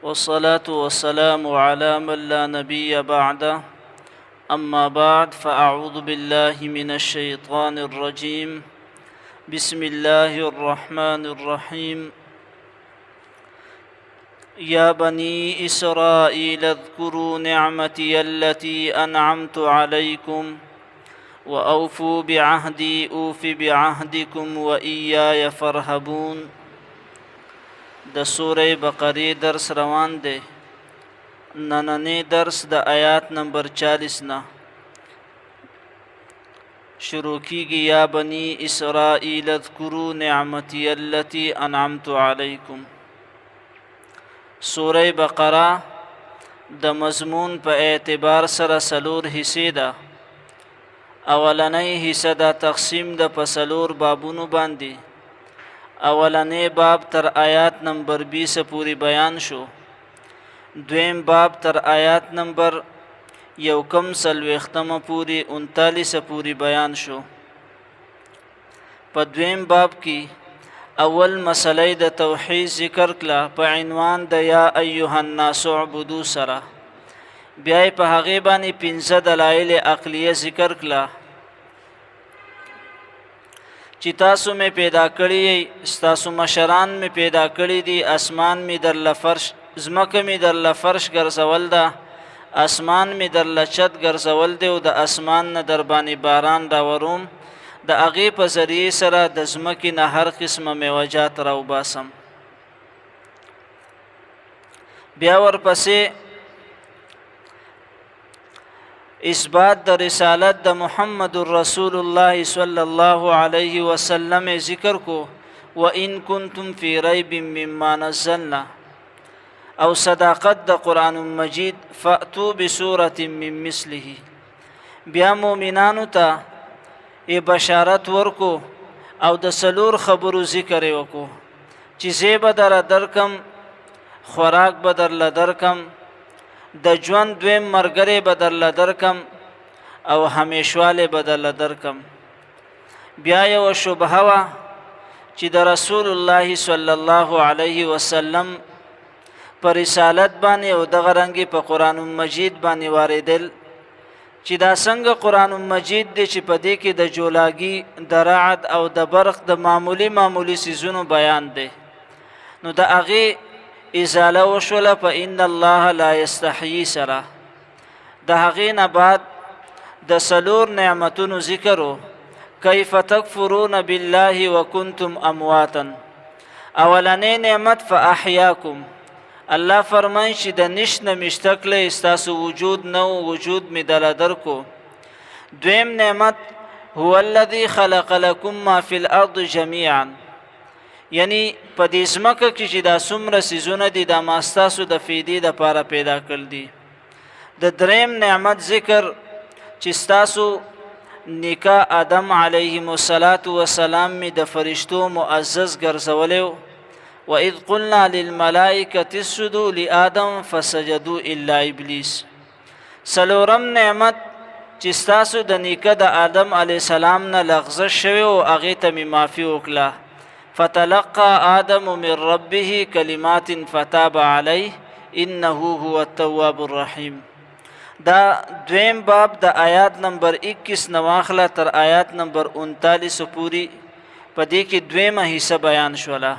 والصلاة والسلام على من لا نبي بعده أما بعد فأعوذ بالله من الشيطان الرجيم بسم الله الرحمن الرحيم يا بني إسرائيل اذكروا نعمتي التي أنعمت عليكم وأوفوا بعهدي أوف بعهدكم وإياي فارهبون. د سوره بقره درس روان دی. نننی درس د آیات نمبر 40 نه شروع کیږي. یا بنی اسرائیل اذکروا نعمتی التي انعمت علیکم. سوره بقره د مضمون په اعتبار سره سلور حصے ده. اولنی حصہ دا تقسیم د پسلور بابونو باندې. اولنی باب تر آیات نمبر 20 پوری بیان شو. دویم باب تر آیات نمبر یوکم سلویختم پوری 39 پوری بیان شو. په دویم باب کې اول مسئله د توحید ذکر کړه په عنوان د یا ایها الناس اعبدوا سره. بیا په هغه باندې 15 دلایل عقلیه ذکر کړه چې تاسو می پیدا کړی، تاسو مشران می پیدا کړی دي، اسمان می در لفرش، زمکه می در لفرش ګرځول ده، اسمان می در لچت ګرځول دی او د اسمان نه در باندې باران راوروم، د هغې په ذریعې سره د زمکې نه هر قسمه میوجات راوباسم. بیا ورپسې اثبات د رسالت د محمد رسول الله صلی الله علیه وسلم ذکر کو. وَإِن كُنتُمْ فِي رَيْبٍ مِّمَّا نَزَّلْنَا او صداقت د قرآن مجید فأتوا بسورة من مثله. بیا مومنانو ته بشارت ورکو او د سلور خبرو ذکر وکو چې زه به در درکم، خوراک به در درکم، د ژوند دویم مرګرې به در درکم او همیشواله به در درکم. بیا یو شبهه وه چې د رسول الله صلی الله علیه وسلم په رسالت باندې او دغه رنګې په قرآن مجید باندې واردل چې دا څنګه قرآن مجید دی چې په دې کې د جولاګي، د رعد او د برق د معمولی څیزونو بیان دی. نو د هغې ازاله وشوله په ان الله لا یستحیي سره. د هغې نه بعد د سلور نعمتونو ذکر و. کیف تکفرون بالله وکنتم امواتا. اولنی نعمت فاحیاکم. الله فرمایي چې د نشت نه مشتکله ستاسو وجود نه و، وجود می دله درکو. دویم نعمت هو الذي خلق لكم ما في الارض جميعا. یعنی په دې ځمکه کې چې دا څومره څیزونه دي دا ما ستاسو د فیدې دپاره پیدا کړل دي. د دریم نعمت ذکر چې ستاسو نیکه آدم علیهم السلام می د فرشتو معزز ګرځولی و. وَإِذْ قُلْنَا لِلْمَلَائِكَةِ اسْجُدُوا لِآدَمَ فَسَجَدُوا إِلَّا إِبْلِيسَ. څلورم نعمت چې ستاسو د نیکه د آدم علیه السلام نه لغزش شوی او هغې ته مې معافي وکړه. فتلقى آدم من ربه كلمات فتاب عليه إنه هو التواب الرحيم. دا دویم باب د آیات نمبر 21 نواخله تر آیات نمبر 39 پوری په دې کې دویمه حصہ بیان شوله.